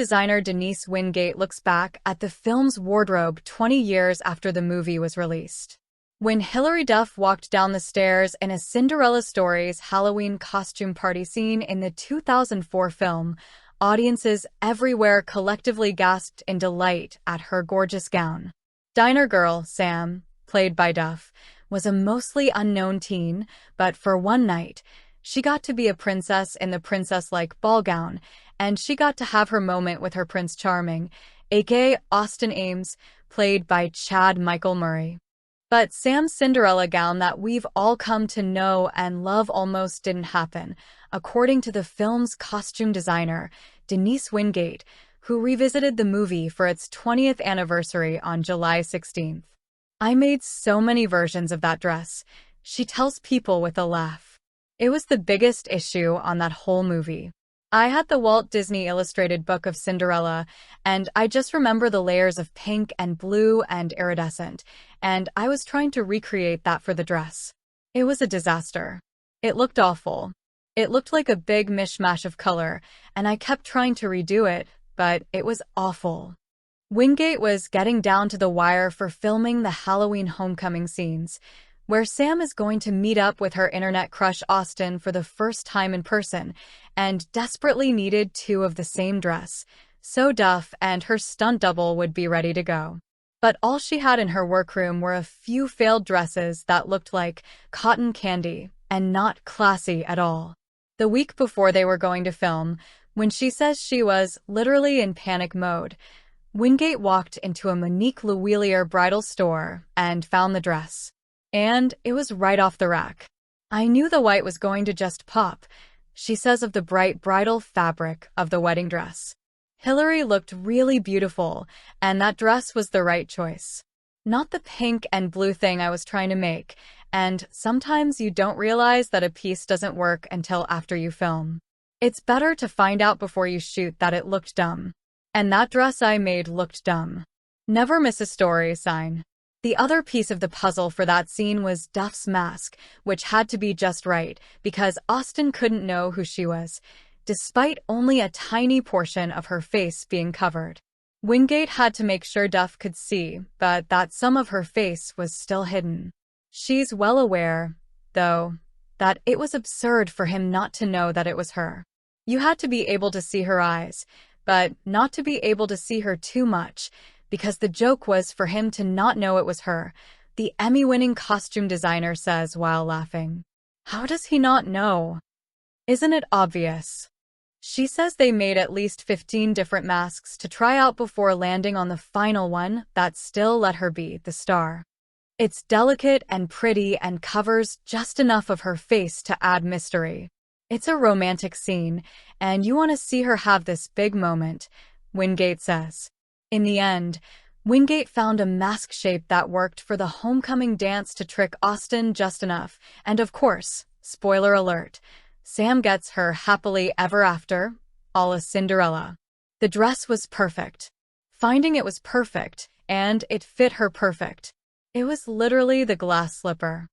designer Denise Wingate looks back at the film's wardrobe 20 years after the movie was released. When Hilary Duff walked down the stairs in a Cinderella Stories Halloween costume party scene in the 2004 film, audiences everywhere collectively gasped in delight at her gorgeous gown. Diner girl Sam, played by Duff, was a mostly unknown teen, but for one night, she got to be a princess in the princess-like ball gown, and she got to have her moment with her Prince Charming, aka Austin Ames, played by Chad Michael Murray. But Sam's Cinderella gown that we've all come to know and love almost didn't happen, according to the film's costume designer, Denise Wingate, who revisited the movie for its 20th anniversary on July 16th. "I made so many versions of that dress," she tells People with a laugh. "It was the biggest issue on that whole movie. I had the Walt Disney Illustrated book of Cinderella, and I just remember the layers of pink and blue and iridescent, and I was trying to recreate that for the dress. It was a disaster. It looked awful. It looked like a big mishmash of color, and I kept trying to redo it, but it was awful." Wingate was getting down to the wire for filming the Halloween homecoming scenes, where Sam is going to meet up with her internet crush Austin for the first time in person, and desperately needed two of the same dress, so Duff and her stunt double would be ready to go. But all she had in her workroom were a few failed dresses that looked like cotton candy and not classy at all. The week before they were going to film, when she says she was literally in panic mode, Wingate walked into a Monique Lhuillier bridal store and found the dress. And it was right off the rack. "I knew the white was going to just pop," she says of the bright bridal fabric of the wedding dress. Hilary looked really beautiful, and that dress was the right choice. "Not the pink and blue thing I was trying to make, and sometimes you don't realize that a piece doesn't work until after you film. It's better to find out before you shoot that it looked dumb. And that dress I made looked dumb. Never miss a story sign." The other piece of the puzzle for that scene was Duff's mask, which had to be just right, because Austin couldn't know who she was, despite only a tiny portion of her face being covered. Wingate had to make sure Duff could see, but that some of her face was still hidden. She's well aware, though, that it was absurd for him not to know that it was her. You had to be able to see her eyes, but not to be able to see her too much, because the joke was for him to not know it was her, the Emmy-winning costume designer says while laughing. "How does he not know? Isn't it obvious?" She says they made at least 15 different masks to try out before landing on the final one that still let her be the star. It's delicate and pretty and covers just enough of her face to add mystery. "It's a romantic scene, and you want to see her have this big moment," Wingate says. In the end, Wingate found a mask shape that worked for the homecoming dance to trick Austin just enough, and of course, spoiler alert, Sam gets her happily ever after, a la Cinderella. The dress was perfect. Finding it was perfect, and it fit her perfect. It was literally the glass slipper.